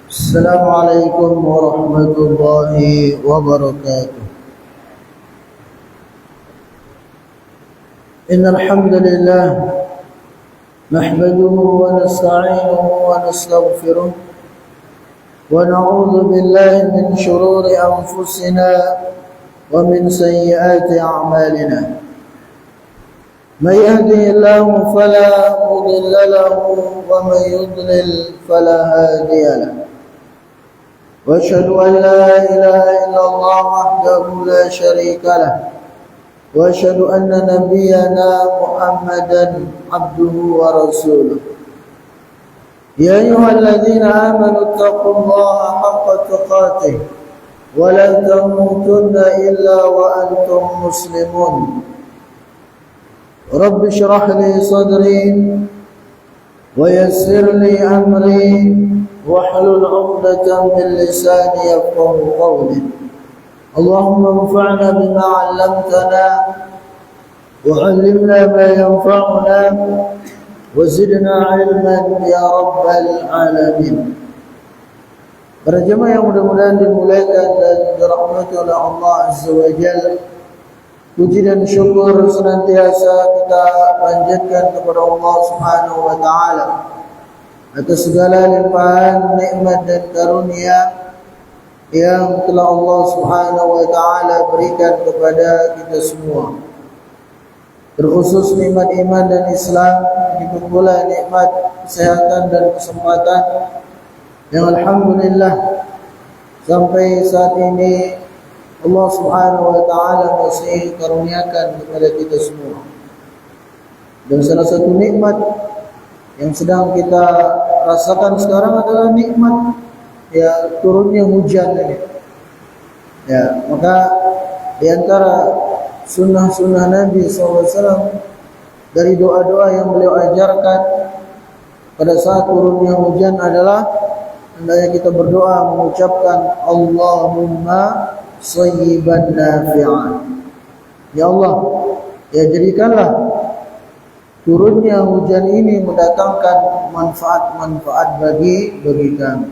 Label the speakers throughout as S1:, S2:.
S1: Assalamualaikum warahmatullahi wabarakatuh. Innal hamdalillah nahmaduhu wa nasta'inuhu wa nastaghfiruh wa na'udzu billahi min shururi anfusina wa min sayyiati a'malina. من يهده الله فلا مضل له ومن يضلل فلا هادي له واشهد ان لا اله الا الله وحده لا شريك له واشهد ان نبينا محمدا عبده ورسوله يا ايها الذين امنوا اتقوا الله حق تقاته ولا تموتن الا وانتم مسلمون رب اشرح لي صدري ويسر لي أمري واحلل عقدة من لساني يفقهوا قولي اللهم انفعنا بما علمتنا وعلمنا ما ينفعنا وزدنا علما يا رب العالمين. Para jemaah yang mudah-mudahan dimuliakan dan dirahmati oleh Allah Azza wa Jalla, puji dan syukur senantiasa kita panjatkan kepada Allah Subhanahu wa taala atas segala limpahan nikmat dan karunia yang telah Allah Subhanahu wa taala berikan kepada kita semua. Terkhusus nikmat iman dan Islam, begitu pula nikmat kesehatan dan kesempatan yang alhamdulillah sampai saat ini Allah Subhanahu wa taala masih karuniakan kepada kita semua. Dan salah satu nikmat yang sedang kita rasakan sekarang adalah nikmat turunnya hujan ini. Maka di antara sunnah-sunnah Nabi SAW dari doa-doa yang beliau ajarkan pada saat turunnya hujan adalah hendaknya kita berdoa mengucapkan Allahumma sayyiban nafi'an. Ya Allah, jadikanlah turunnya hujan ini mendatangkan manfaat-manfaat bagi kami.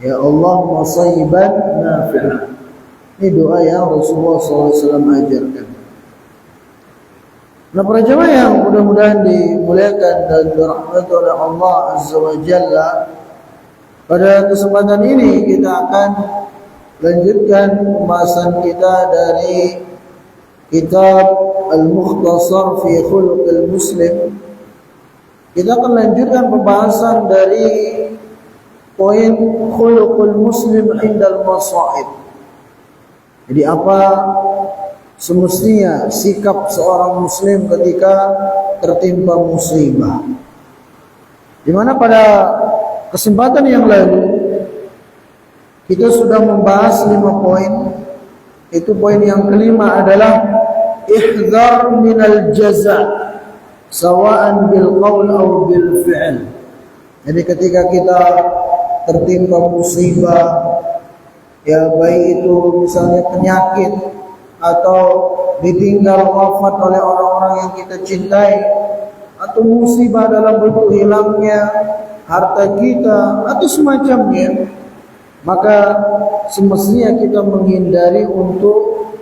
S1: Ya Allah, sayyiban nafi'an. Ini doa yang Rasulullah SAW ajarkan. Nah, para jemaah yang mudah-mudahan dimuliakan dan dirahmati oleh Allah Azza wa Jalla, pada kesempatan ini kita akan lanjutkan pembahasan kita dari kitab Al-Mukhtasar fi Khuluqil Muslim. Kita akan lanjutkan pembahasan dari poin Khuluqul Muslim indal Masa'ib. Jadi apa semestinya sikap seorang muslim ketika tertimpa musibah. Di mana pada kesempatan yang lalu kita sudah membahas 5 poin. Itu poin yang kelima adalah ihdzar minal jaza' sawa'an bil qaul aw bil fi'l. Jadi ketika kita tertimpa musibah, baik itu misalnya penyakit atau ditinggal wafat oleh orang-orang yang kita cintai, atau musibah dalam bentuk hilangnya harta kita atau semacamnya, maka semestinya kita menghindari untuk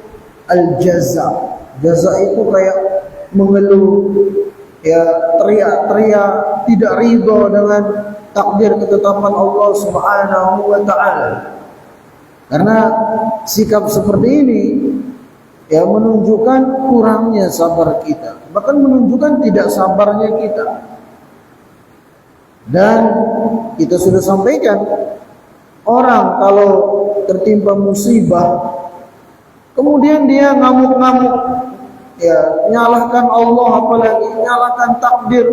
S1: al-jaza. Jaza itu kayak mengeluh, teriak-teriak, tidak ridha dengan takdir ketetapan Allah Subhanahu wa taala. Karena sikap seperti ini menunjukkan kurangnya sabar kita, bahkan menunjukkan tidak sabarnya kita. Dan kita sudah sampaikan, orang kalau tertimpa musibah kemudian dia ngamuk-ngamuk, nyalahkan Allah, apalagi nyalahkan takdir,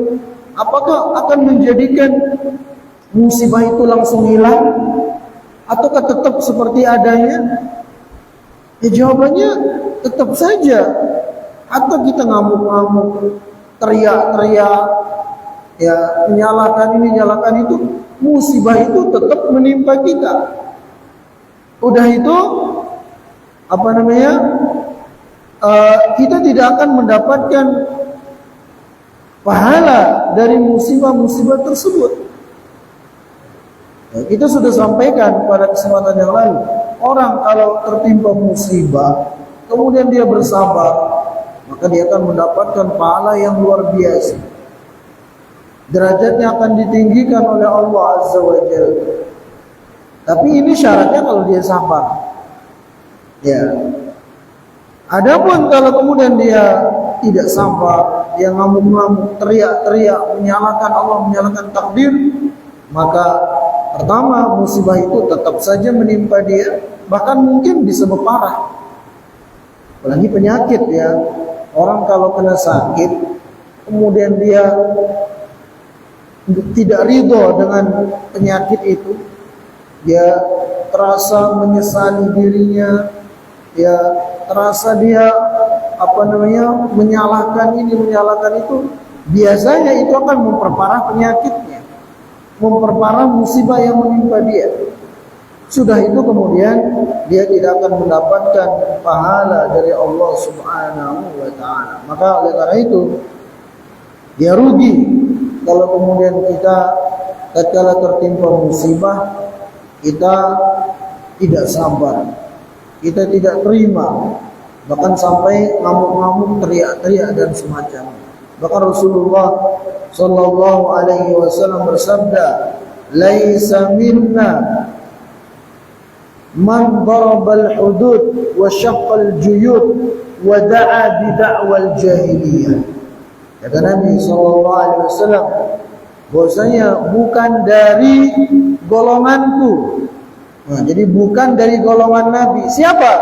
S1: apakah akan menjadikan musibah itu langsung hilang ataukah tetap seperti adanya? Jawabannya tetap saja. Atau kita ngamuk-ngamuk, teriak-teriak, menyalahkan ini, menyalahkan itu, musibah itu tetap menimpa kita. Udah itu kita tidak akan mendapatkan pahala dari musibah-musibah tersebut. Ya, kita sudah sampaikan pada kesempatan yang lalu, orang kalau tertimpa musibah kemudian dia bersabar, maka dia akan mendapatkan pahala yang luar biasa. Derajatnya akan ditinggikan oleh Allah Azza wa Jalla. Tapi ini syaratnya kalau dia sabar. Ya. Adapun kalau kemudian dia tidak sabar, dia ngamuk-ngamuk, teriak-teriak, menyalahkan Allah, menyalahkan takdir, maka pertama musibah itu tetap saja menimpa dia, bahkan mungkin bisa berparah. Apalagi penyakit ya. Orang kalau kena sakit, kemudian dia tidak ridho dengan penyakit itu, dia terasa menyesali dirinya, ya terasa dia menyalahkan ini, menyalahkan itu, biasanya itu akan memperparah penyakitnya, memperparah musibah yang menimpa dia. Sudah itu kemudian dia tidak akan mendapatkan pahala dari Allah Subhanahu wa taala. Maka oleh karena itu dia rugi kalau kemudian kita tatkala tertimpa musibah kita tidak sabar, kita tidak terima, bahkan sampai ngamuk-ngamuk, teriak-teriak dan semacamnya. Bahkan Rasulullah sallallahu alaihi wasallam bersabda, "Laisa minna man darabal hudud wa syaqqal juyud wa da'a bi da'wal jahiliyah." Kata Nabi sallallahu alaihi wasallam, bahwasanya bukan dari golonganku. Nah, jadi bukan dari golongan Nabi. Siapa?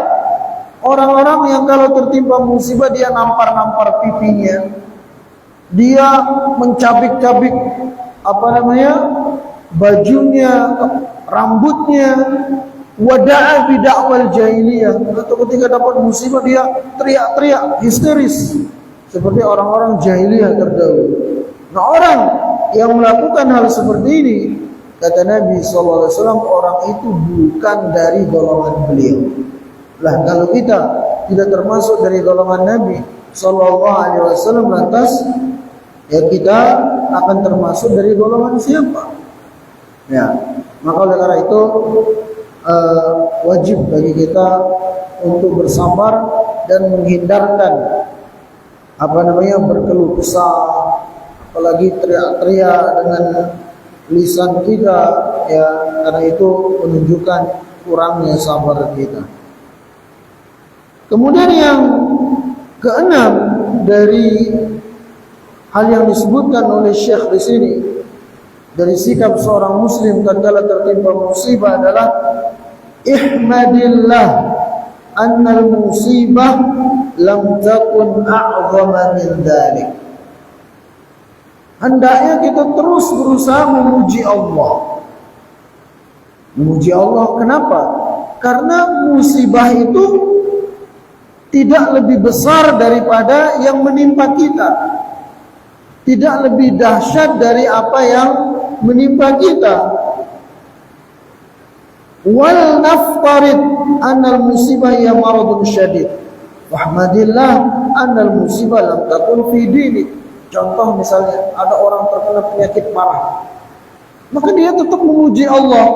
S1: Orang-orang yang kalau tertimpa musibah dia nampar-nampar pipinya, dia mencabik-cabik bajunya, rambutnya, wada'a bidakwal jahiliyah. Atau ketika dapat musibah dia teriak-teriak histeris seperti orang-orang jahiliyah terdahulu. Nah, orang yang melakukan hal seperti ini, kata Nabi SAW, orang itu bukan dari golongan beliau. Lah kalau kita tidak termasuk dari golongan Nabi SAW, lantas ya kita akan termasuk dari golongan siapa? Ya, maka oleh karena itu wajib bagi kita untuk bersabar dan menghindarkan berkeluh kesah, apalagi teriak-teriak dengan lisan kita, ya, karena itu menunjukkan kurangnya sabar kita. Kemudian yang keenam dari hal yang disebutkan oleh Syekh di sini dari sikap seorang muslim tatkala tertimpa musibah adalah ihmadillah annal musibah lam takun a'zama min dzalik. Hendaknya kita terus berusaha memuji Allah. Memuji Allah kenapa? Karena musibah itu tidak lebih besar daripada yang menimpa kita. Tidak lebih dahsyat dari apa yang menimpa kita. Wal naftarid annal musibah ya maradun syadid. Wahmadillah annal musibah lam takun fi dinik. Contoh misalnya ada orang terkena penyakit parah, maka dia tetap memuji Allah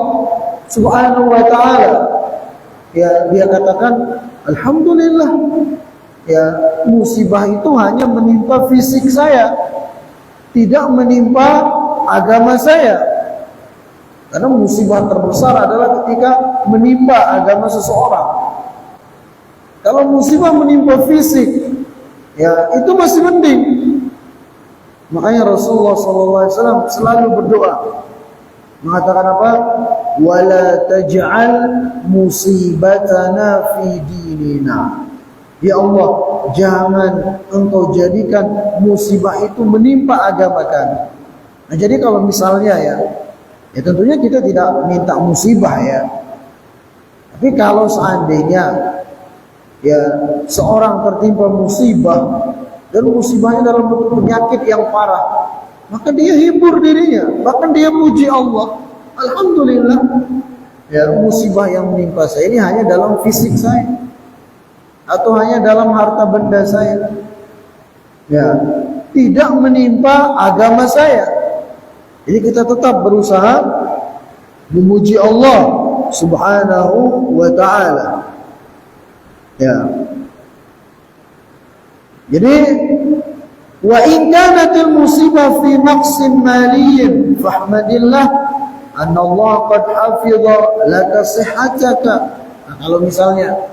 S1: Subhanahu wa taala. Ya, dia katakan alhamdulillah. Ya, musibah itu hanya menimpa fisik saya, tidak menimpa agama saya. Karena musibah terbesar adalah ketika menimpa agama seseorang. Kalau musibah menimpa fisik, ya itu masih mending. Makanya Rasulullah SAW selalu berdoa, mengatakan apa? Wala taj'al musibatana fi dinina. Ya Allah, jangan engkau jadikan musibah itu menimpa agama kami. Nah, jadi kalau misalnya ya tentunya kita tidak minta musibah ya. Tapi kalau seandainya ya seorang tertimpa musibah dan musibahnya dalam bentuk penyakit yang parah, maka dia hibur dirinya, bahkan dia puji Allah. Alhamdulillah, ya musibah yang menimpa saya ini hanya dalam fisik saya atau hanya dalam harta benda saya. Ya, tidak menimpa agama saya. Jadi kita tetap berusaha memuji Allah Subhanahu wa ta'ala. Ya. Jadi wa in kanatil musibah fi naqsin maliyyin fahmadillah anna Allah qad hafidha laka sihhataka. Nah, kalau misalnya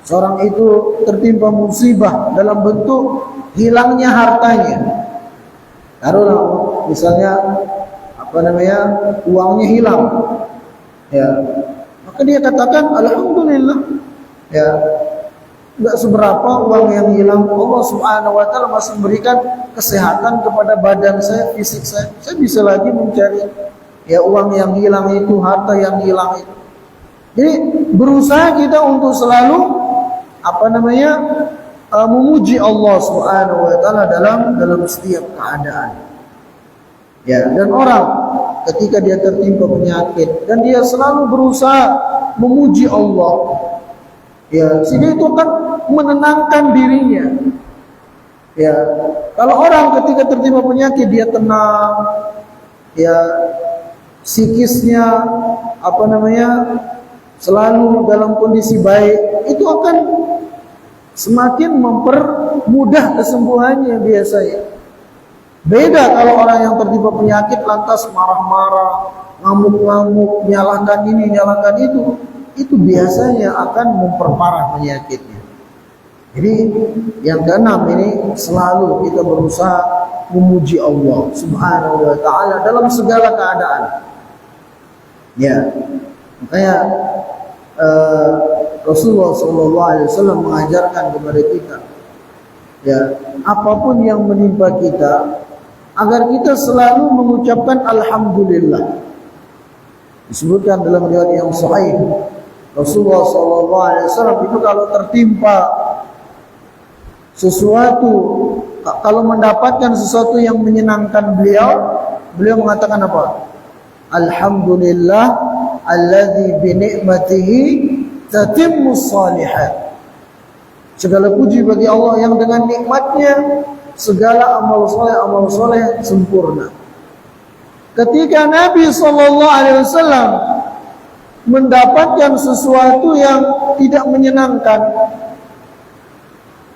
S1: seorang itu tertimpa musibah dalam bentuk hilangnya hartanya, taruhlah misalnya uangnya hilang, ya, maka dia katakan alhamdulillah, ya, enggak seberapa uang yang hilang, Allah Subhanahu wa ta'ala masih memberikan kesehatan kepada badan saya, fisik saya bisa lagi mencari ya uang yang hilang itu, harta yang hilang itu. Jadi berusaha kita untuk selalu memuji Allah Subhanahu wa ta'ala dalam setiap keadaan. Ya, dan orang ketika dia tertimpa penyakit dan dia selalu berusaha memuji Allah, ya, sehingga itu akan menenangkan dirinya. Ya, kalau orang ketika tertimpa penyakit dia tenang, ya, psikisnya selalu dalam kondisi baik, itu akan semakin mempermudah kesembuhannya biasanya. Beda kalau orang yang tertimpa penyakit lantas marah-marah, ngamuk-ngamuk, nyalahkan ini, nyalahkan itu biasanya akan memperparah penyakitnya. Jadi yang keenam ini selalu kita berusaha memuji Allah Subhanahu wa ta'ala dalam segala keadaan. Ya, makanya Rasulullah SAW mengajarkan kepada kita, ya, apapun yang menimpa kita, agar kita selalu mengucapkan alhamdulillah. Disebutkan dalam riwayat yang sahih, Rasulullah SAW itu kalau tertimpa sesuatu, kalau mendapatkan sesuatu yang menyenangkan beliau mengatakan apa? Alhamdulillah alladzi bi ni'matihi tatimmus shalihat. Segala puji bagi Allah yang dengan nikmatnya segala amal soleh sempurna. Ketika Nabi SAW mendapatkan sesuatu yang tidak menyenangkan,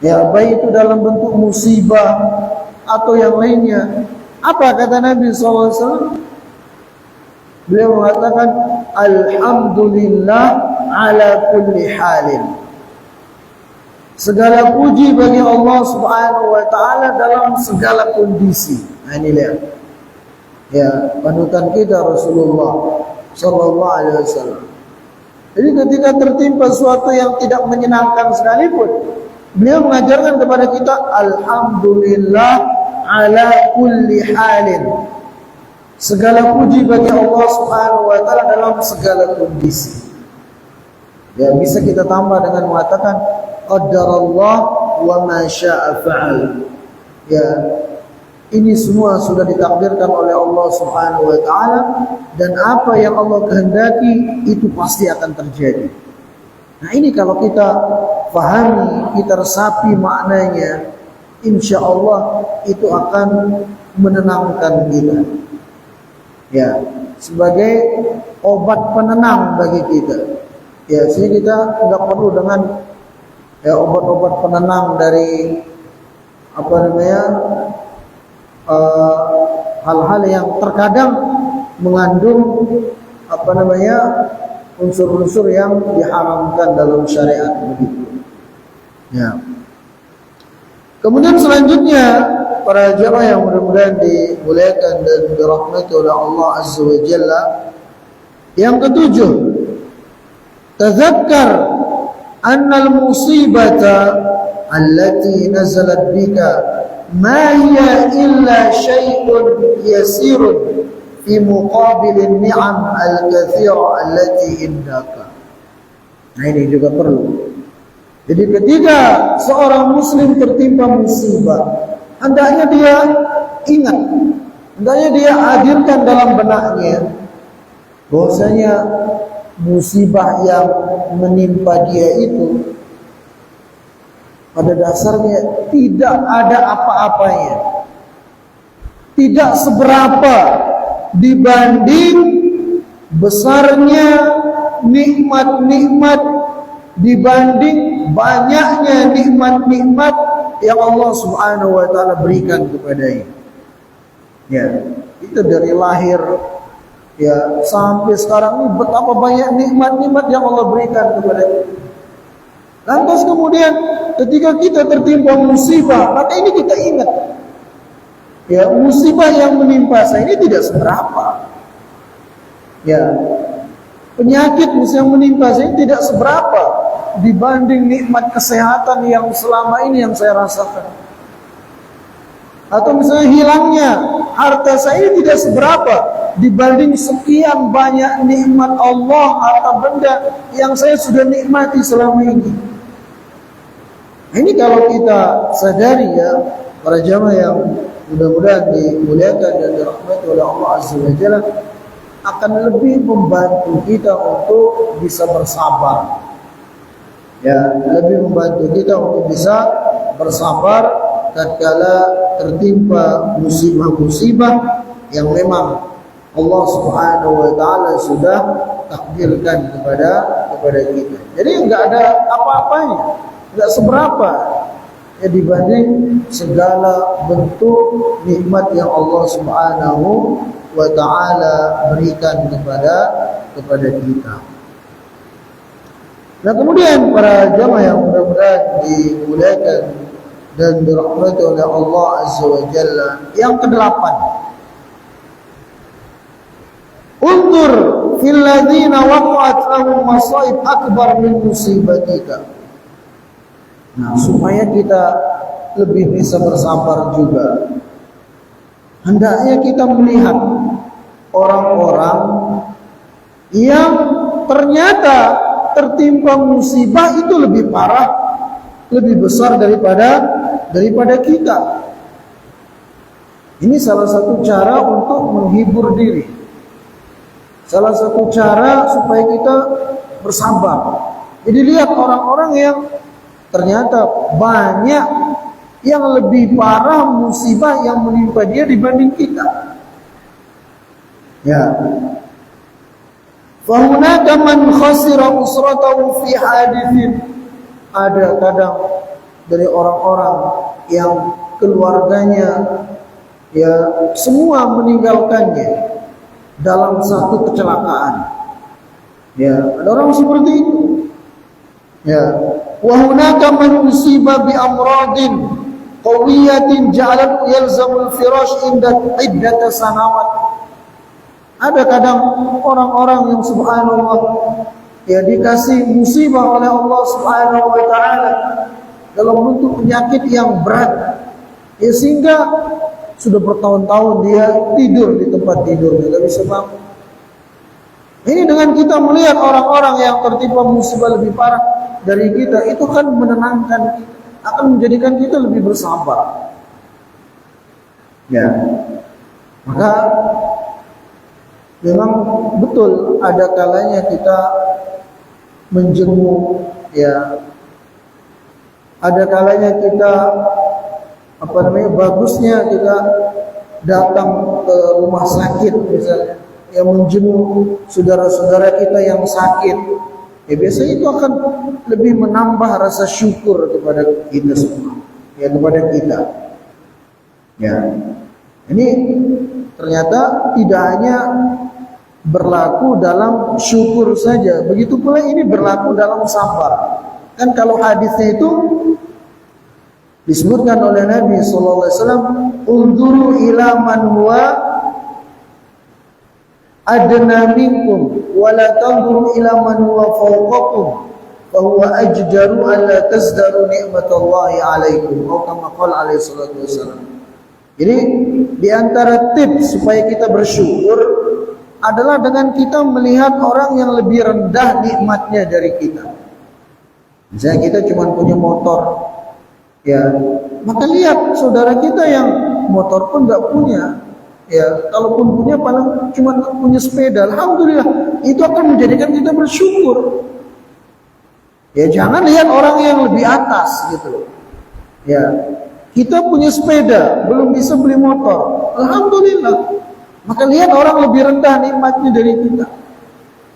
S1: ya, baik itu dalam bentuk musibah atau yang lainnya, apa kata Nabi SAW? Beliau mengatakan alhamdulillah ala kulli halin. Segala puji bagi Allah Subhanahu wa ta'ala dalam segala kondisi. Nah, ini lihat, ya, panutan kita Rasulullah sallallahu alaihi wasallam. Jadi ketika tertimpa sesuatu yang tidak menyenangkan sekalipun, beliau mengajarkan kepada kita alhamdulillah ala kulli halin. Segala puji bagi Allah Subhanahu wa ta'ala dalam segala kondisi. Ya, bisa kita tambah dengan mengatakan qaddarallah wa ma syaa fa'al. Ya, ini semua sudah ditakdirkan oleh Allah Subhanahu wa ta'ala, dan apa yang Allah kehendaki itu pasti akan terjadi. Nah, ini kalau kita pahami, kita resapi maknanya, insya Allah itu akan menenangkan kita. Ya, sebagai obat penenang bagi kita. Ya, sehingga kita tidak perlu dengan ya obat-obat penenang dari hal-hal yang terkadang mengandung unsur-unsur yang diharamkan dalam syariat begitu. Ya. Kemudian selanjutnya para jamaah yang mudah-mudahan dimuliakan dan dirahmati oleh Allah Azza wa Jalla, yang ketujuh, tadzakkar anna al-musibata allati nazalat bika ma hiya illa syai'un yasirun fi muqabil an-ni'am al-katsira allati indaka. Nah, ini juga perlu. Jadi ketika seorang muslim tertimpa musibah, hendaknya dia ingat, hendaknya dia hadirkan dalam benaknya bahwasanya musibah yang menimpa dia itu pada dasarnya tidak ada apa-apanya tidak seberapa dibanding besarnya nikmat-nikmat, dibanding banyaknya nikmat-nikmat yang Allah Subhanahu wa taala berikan kepadanya. Ya, itu dari lahir ya sampai sekarang ini betapa banyak nikmat-nikmat yang Allah berikan kepada kita. Lantas kemudian ketika kita tertimpa musibah, maka ini kita ingat ya, musibah yang menimpa saya ini tidak seberapa. Ya, penyakit yang menimpa saya tidak seberapa dibanding nikmat kesehatan yang selama ini yang saya rasakan. Atau misalnya hilangnya harta saya tidak seberapa dibanding sekian banyak nikmat Allah, harta benda yang saya sudah nikmati selama ini. Ini kalau kita sadari ya, para jamaah yang mudah-mudahan dimuliakan dan dirahmati oleh Allah Azza wa Jalla, akan lebih membantu kita untuk bisa bersabar. Ya, lebih membantu kita untuk bisa bersabar tatkala tertimpa musibah-musibah yang memang Allah Subhanahu wa taala sudah takdirkan kepada kita. Jadi enggak ada apa-apanya, enggak seberapa ya dibanding segala bentuk nikmat yang Allah Subhanahu wa taala berikan kepada kita. Nah, kemudian para jamaah yang mudah-mudahan dimuliakan dan dirahmati oleh Allah Azza wa Jalla, yang ke-8, undur fil ladzina waqa'at lahum masaib akbar min musibatika. Nah, supaya kita lebih bisa bersabar juga, hendaknya kita melihat orang-orang yang ternyata tertimpa musibah itu lebih parah, lebih besar daripada kita. Ini salah satu cara untuk menghibur diri, salah satu cara supaya kita bersabar. Jadi lihat orang-orang yang ternyata banyak yang lebih parah musibah yang menimpa dia dibanding kita. Ya. Fahunaka man khasira usratahu fi hadithin. Ada kadang dari orang-orang yang keluarganya ya semua meninggalkannya dalam satu kecelakaan. Ya, ada orang seperti itu. Ya, wa hunaka man usiba bi amradin qawiyatin ja'alat yalzamul firash inda iddat sanawat. Ada kadang orang-orang yang subhanallah ya dikasih musibah oleh Allah Subhanahu wa taala dalam bentuk penyakit yang berat, ya sehingga sudah bertahun-tahun dia tidur di tempat tidur, tidak bisa bangun. Ini dengan kita melihat orang-orang yang tertimpa musibah lebih parah dari kita, itu kan menenangkan kita, akan menjadikan kita lebih bersabar. Ya, maka memang betul ada kalanya kita menjenguk, ya. Ada kalanya kita bagusnya kita datang ke rumah sakit misalnya, yang menjenguk saudara-saudara kita yang sakit. Ya biasanya itu akan lebih menambah rasa syukur kepada kita semua, ya kepada kita. Ya. Ini ternyata tidak hanya berlaku dalam syukur saja, begitu pula ini berlaku dalam sabar. Kan kalau hadisnya itu disebutkan oleh Nabi sallallahu alaihi wasallam, "Unzuru ila man huwa adna minkum wa la tanzuru ila man huwa fawqakum fa huwa ajdaru an la tazdaru ni'matallahi 'alaikum." Atau kama qala alaihi salatu wasallam. Jadi di antara tips supaya kita bersyukur adalah dengan kita melihat orang yang lebih rendah nikmatnya dari kita. Misalnya kita cuma punya motor, ya, maka lihat saudara kita yang motor pun nggak punya, ya, kalaupun punya paling cuma punya sepeda, alhamdulillah, itu akan menjadikan kita bersyukur. Ya, jangan lihat orang yang lebih atas gitu, ya. Kita punya sepeda, belum bisa beli motor. Alhamdulillah. Maka lihat orang lebih rendah nikmatnya dari kita.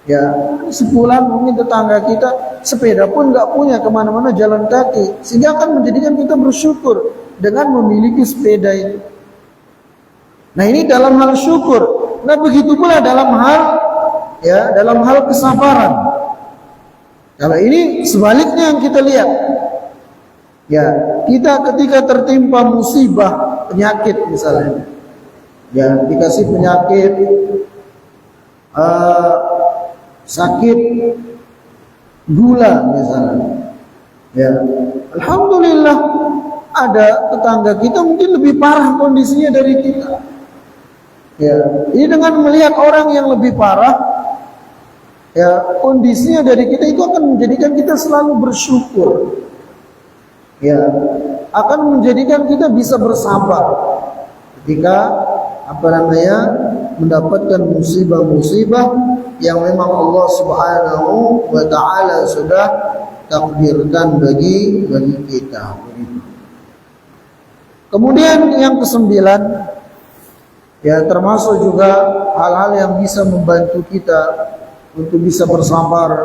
S1: Ya, sebulan mungkin tetangga kita sepeda pun nggak punya, kemana-mana jalan kaki, sehingga akan menjadikan kita bersyukur dengan memiliki sepeda itu. Nah, ini dalam hal syukur. Nah, begitu pula dalam hal kesabaran. Kalau ini sebaliknya yang kita lihat. Ya, kita ketika tertimpa musibah, penyakit misalnya, ya dikasih penyakit, sakit gula misalnya, ya alhamdulillah ada tetangga kita mungkin lebih parah kondisinya dari kita. Ya, ini dengan melihat orang yang lebih parah, ya kondisinya dari kita, itu akan menjadikan kita selalu bersyukur. Ya, akan menjadikan kita bisa bersabar ketika mendapatkan musibah-musibah yang memang Allah Subhanahu wa taala sudah takdirkan bagi kita. Kemudian yang kesembilan, ya termasuk juga hal-hal yang bisa membantu kita untuk bisa bersabar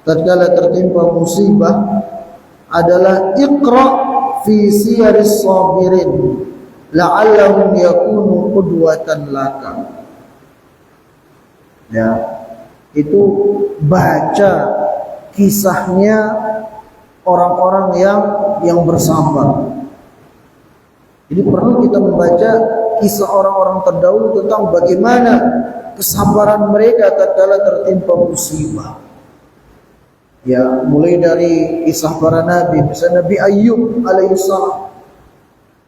S1: tatkala tertimpa musibah adalah iqra fi siyaris sabirin la'allahum yakunu qudwatan laka. Ya, itu baca kisahnya orang-orang yang bersabar. Jadi perlu kita membaca kisah orang-orang terdahulu tentang bagaimana kesabaran mereka tatkala tertimpa musibah. Ya, mulai dari kisah para nabi, misalnya Nabi Ayyub alaihissalam.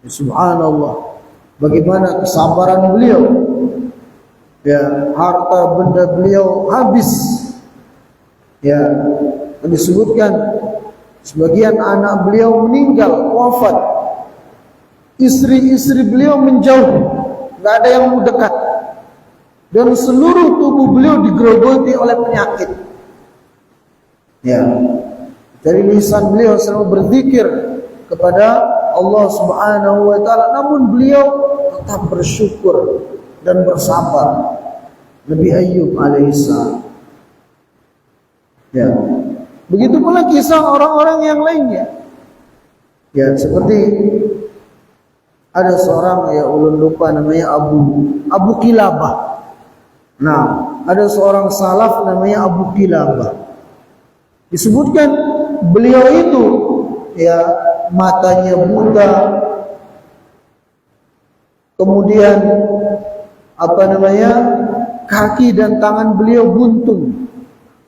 S1: Ya, subhanallah, bagaimana kesabaran beliau. Ya, harta benda beliau habis. Ya, disebutkan sebagian anak beliau meninggal, wafat. Istri-istri beliau menjauh, nggak ada yang mau dekat. Dan seluruh tubuh beliau digerogoti oleh penyakit. Ya, dari lisan beliau selalu berzikir kepada Allah Subhanahu wa taala, namun beliau tetap bersyukur dan bersabar. Nabi Ayyub alaihissalam. Ya, begitu pula kisah orang-orang yang lainnya. Ya, seperti ada seorang, ya ulun lupa namanya Abu Kilabah. Nah, ada seorang salaf namanya Abu Kilabah. Disebutkan beliau itu, ya matanya buta, kemudian kaki dan tangan beliau buntung,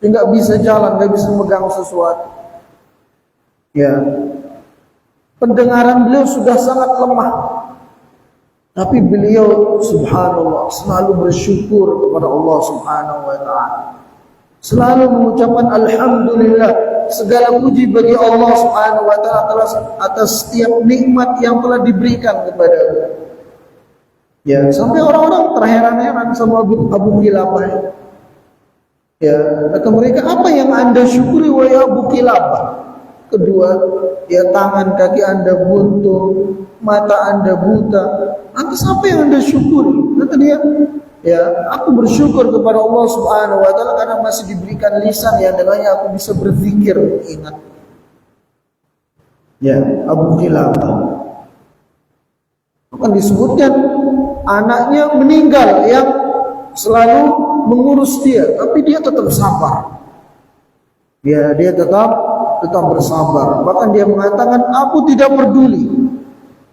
S1: tidak bisa jalan, tidak bisa memegang sesuatu. Ya, pendengaran beliau sudah sangat lemah, tapi beliau subhanallah selalu bersyukur kepada Allah Subhanahu wa taala. Selalu mengucapkan alhamdulillah, segala puji bagi Allah Subhanahu wa taala atas setiap nikmat yang telah diberikan kepada. Ya, sampai orang-orang terheran-heran sama Abu Kilabah. Ya, kata mereka, apa yang Anda syukuri wahai Abu Kilabah? Kedua, ya tangan kaki Anda buntung, mata Anda buta. Lantas apa yang Anda syukuri? Kata dia, ya aku bersyukur kepada Allah Subhanahu wa taala karena masih diberikan lisan yang dengannya aku bisa berzikir, ingat. Ya, Abu Kilabah. Akan disebutkan anaknya meninggal yang selalu mengurus dia, tapi dia tetap sabar. Ya, dia tetap bersabar. Bahkan dia mengatakan, aku tidak peduli.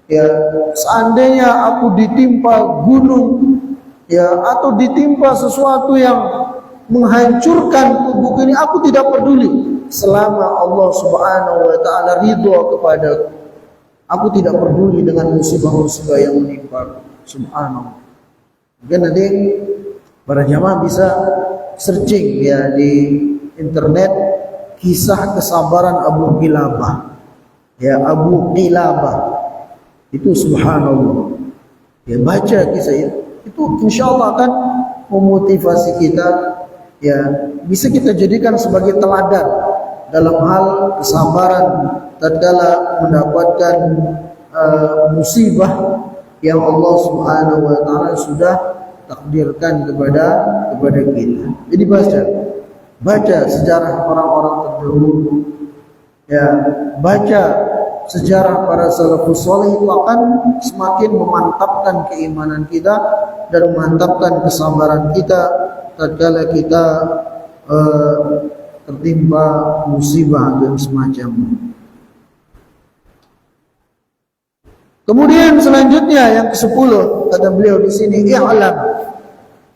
S1: Ya, seandainya aku ditimpa gunung, ya, atau ditimpa sesuatu yang menghancurkan tubuhku ini, aku tidak peduli selama Allah Subhanahu wa taala ridha kepadaku. Aku tidak peduli dengan musibah-musibah yang menimpa. Subhanallah. Mungkin nanti para jamaah bisa searching ya di internet kisah kesabaran Abu Kilabah. Ya, Abu Kilabah itu subhanallah. Ya, baca kisah itu insyaallah akan memotivasi kita, ya bisa kita jadikan sebagai teladan dalam hal kesabaran tatkala mendapatkan musibah yang Allah Subhanahu wa taala sudah takdirkan kepada kita. Jadi baca sejarah orang-orang terdahulu, ya, baca sejarah para salafus saleh, itu akan semakin memantapkan keimanan kita dan memantapkan kesabaran kita tatkala kita tertimpa musibah dan semacamnya. Kemudian selanjutnya yang ke-10 kata beliau di sini, i'lam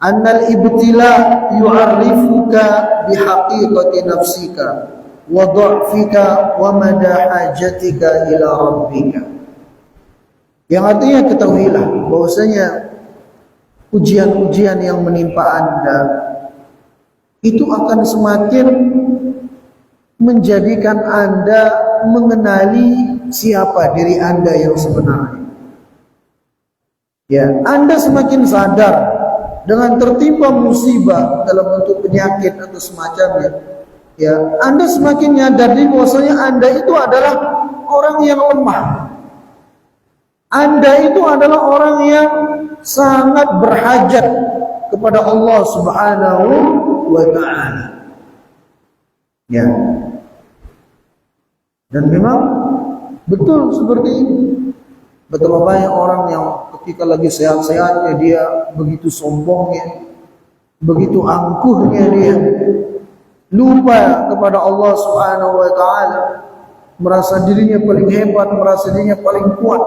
S1: annal ibtila yu'arrifuka bihaqiqati nafsika wa dha'fika wa mada hajatika ila rabbika. Yang artinya ketahuilah bahwasanya ujian-ujian yang menimpa Anda itu akan semakin menjadikan Anda mengenali siapa diri Anda yang sebenarnya. Ya, Anda semakin sadar dengan tertimpa musibah dalam bentuk penyakit atau semacamnya. Ya, Anda semakin nyadar bahwasanya Anda itu adalah orang yang lemah. Anda itu adalah orang yang sangat berhajat kepada Allah Subhanahu wa taala. Ya. Dan memang betul seperti ini. Betapa banyak orang yang ketika lagi sehat-sehatnya dia begitu sombongnya, begitu angkuhnya dia, lupa kepada Allah Subhanahu wa taala, merasa dirinya paling hebat, merasa dirinya paling kuat.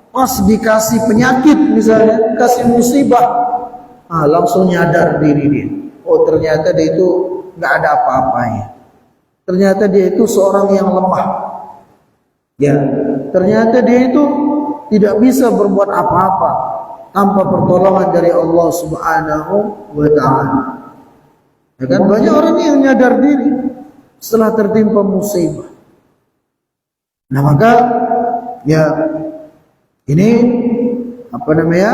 S1: Pas dikasih penyakit misalnya, kasih musibah, langsung nyadar diri dia. Oh, ternyata dia itu nggak ada apa-apanya. Ternyata dia itu seorang yang lemah. Ya, ternyata dia itu tidak bisa berbuat apa-apa tanpa pertolongan dari Allah Subhanahu wa taala. Ya kan, banyak orang yang nyadar diri setelah tertimpa musibah. Nah, maka ya ini apa namanya?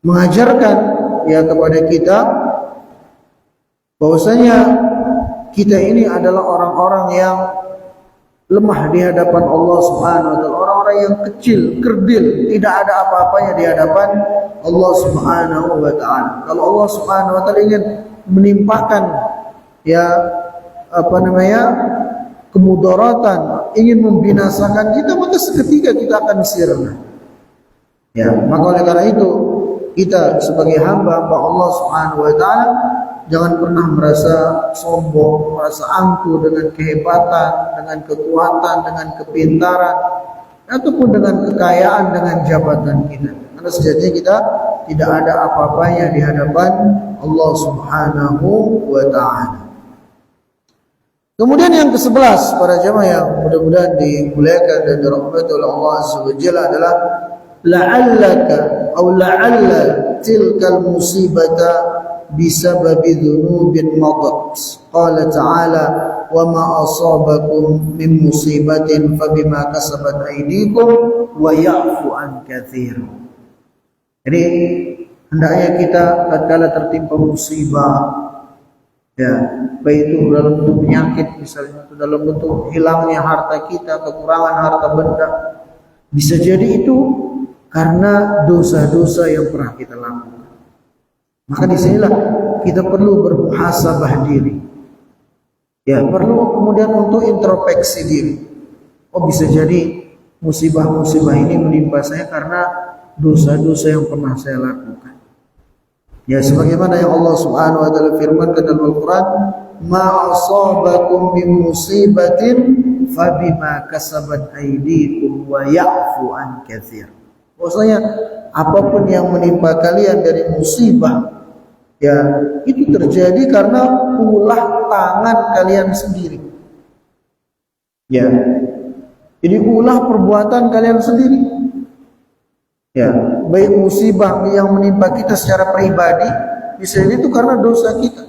S1: Mengajarkan ya kepada kita bahwasanya kita ini adalah orang-orang yang lemah di hadapan Allah Subhanahu wa taala, orang-orang yang kecil, kerdil, tidak ada apa-apanya di hadapan Allah Subhanahu wa taala. Kalau Allah Subhanahu wa taala ingin menimpakan ya apa namanya? Kemudaratan, ingin membinasakan kita, maka seketika kita akan sirna. Ya, maka oleh karena itu kita sebagai hamba-hamba Allah Subhanahu wa taala jangan pernah merasa sombong, merasa angkuh dengan kehebatan, dengan kekuatan, dengan kepintaran, ataupun dengan kekayaan, dengan jabatan kita. Karena sejatinya kita tidak ada apa-apanya di hadapan Allah Subhanahu wa taala. Kemudian yang ke-11 para jamaah yang mudah-mudahan dimuliakan dan dirahmati oleh Allah Azza wa Jalla adalah la'allaka aw la'alla tilkal musibata bisababi dhunubin madat. Qala ta'ala wa ma asabakum min musibatin fabima kasabat aydikum wa ya'fu an katsir. Jadi hendaknya kita tatkala tertimpa musibah, ya, baik itu dalam bentuk penyakit misalnya, atau dalam bentuk hilangnya harta kita, kekurangan harta benda, bisa jadi itu karena dosa-dosa yang pernah kita lakukan. Maka disinilah kita perlu bermuhasabah diri. Ya, perlu kemudian untuk introspeksi diri. Oh, bisa jadi musibah-musibah ini menimpa saya karena dosa-dosa yang pernah saya lakukan. Ya, sebagaimana yang Allah Subhanahu wa taala firmankan dalam Al-Qur'an, "Ma asabakum min musibatin fabima kasabat aydikum wa ya'fu an katsir." Maksudnya apapun yang menimpa kalian dari musibah, ya, itu terjadi karena ulah tangan kalian sendiri. Ya. Jadi ulah perbuatan kalian sendiri. Ya, baik musibah yang menimpa kita secara pribadi, bisa jadi itu karena dosa kita,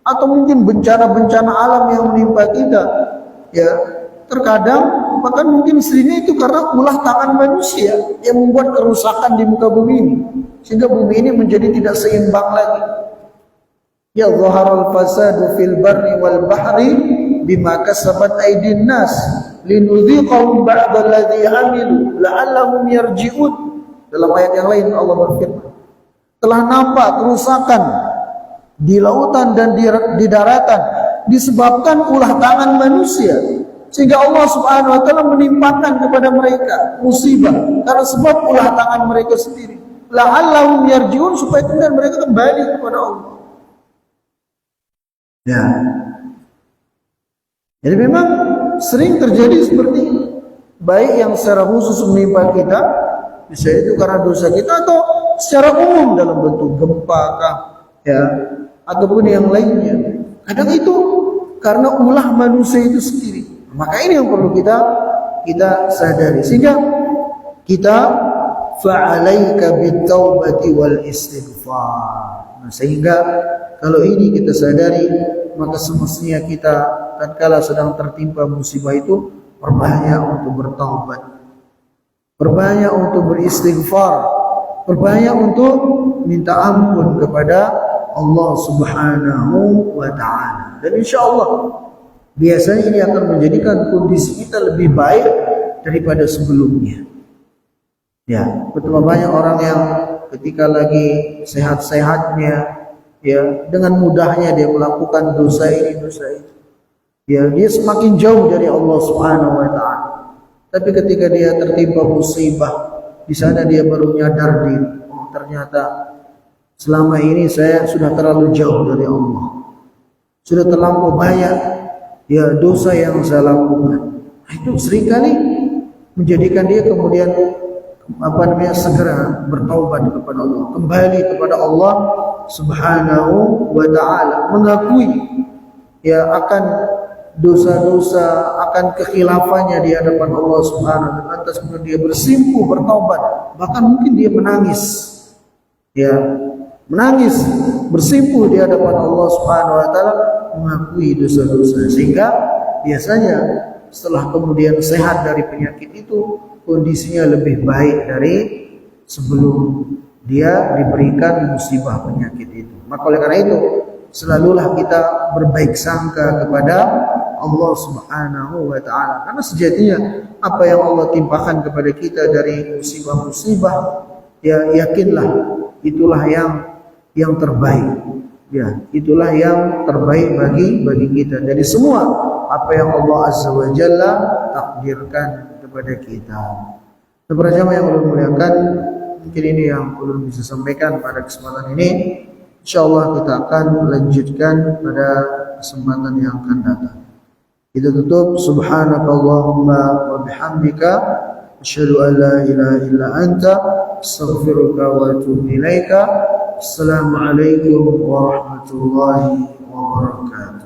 S1: atau mungkin bencana-bencana alam yang menimpa kita. Ya, terkadang bahkan mungkin seringnya itu karena ulah tangan manusia yang membuat kerusakan di muka bumi ini, sehingga bumi ini menjadi tidak seimbang lagi. Ya, zaharal fasadu fil barri wal bahri bima kasabat aydin nas linudhiqahum ba'd alladhi amilu la'allahum yarji'un. Dalam ayat yang lain Allah berfirman, telah nampak kerusakan di lautan dan di daratan disebabkan ulah tangan manusia, sehingga Allah Subhanahu wa taala menimpakan kepada mereka musibah karena sebab ulah tangan mereka sendiri. La'allahum yarji'un, supaya kemudian mereka kembali kepada Allah. Ya. Jadi memang sering terjadi seperti ini, baik yang secara khusus menimpa kita, bisa itu karena dosa kita, atau secara umum dalam bentuk gempa kah, ya, ataupun yang lainnya. Kadang itu karena ulah manusia itu sendiri. Maka ini yang perlu kita sadari, sehingga kita fa'alaika bitaubati wal istighfar. Nah, sehingga kalau ini kita sadari, maka semestinya kita tatkala sedang tertimpa musibah itu perbanyak untuk bertaubat, perbanyak untuk beristighfar, perbanyak untuk minta ampun kepada Allah Subhanahu wa taala. Dan insyaallah biasanya ini akan menjadikan kondisi kita lebih baik daripada sebelumnya. Ya, betapa banyak orang yang ketika lagi sehat-sehatnya, ya, dengan mudahnya dia melakukan dosa ini, dosa itu. Ya, dia semakin jauh dari Allah Subhanahu wa taala. Tapi ketika dia tertimpa musibah, di sana dia baru nyadar diri, oh ternyata selama ini saya sudah terlalu jauh dari Allah. Sudah terlampau banyak ya dosa yang saya lakukan. Itu seringkali menjadikan dia kemudian segera bertaubat kepada Allah, kembali kepada Allah Subhanahu wa taala, mengakui ya akan dosa-dosa, akan kekhilafannya di hadapan Allah Subhanahu wa taala. Lantas kemudian dia bersimpuh bertaubat, bahkan mungkin dia menangis, ya, menangis bersimpuh di hadapan Allah Subhanahu wa taala, mengakui dosa-dosa, sehingga biasanya setelah kemudian sehat dari penyakit itu, kondisinya lebih baik dari sebelum dia diberikan musibah penyakit itu. Maka oleh karena itu, selalulah kita berbaik sangka kepada Allah Subhanahu wa taala, karena sejatinya apa yang Allah timpakan kepada kita dari musibah-musibah, ya yakinlah itulah yang terbaik. Ya, itulah yang terbaik bagi kita dari semua apa yang Allah Azza wa Jalla takdirkan kepada kita. Para jamaah yang ulun muliakan, mungkin ini yang ulun bisa sampaikan pada kesempatan ini. Insyaallah kita akan lanjutkan pada kesempatan yang akan datang. Kita tutup, subhanakallahumma wa bihamdika asyhadu an la ilaha illa anta astaghfiruka wa atubu ilaika. Assalamualaikum warahmatullahi wabarakatuh.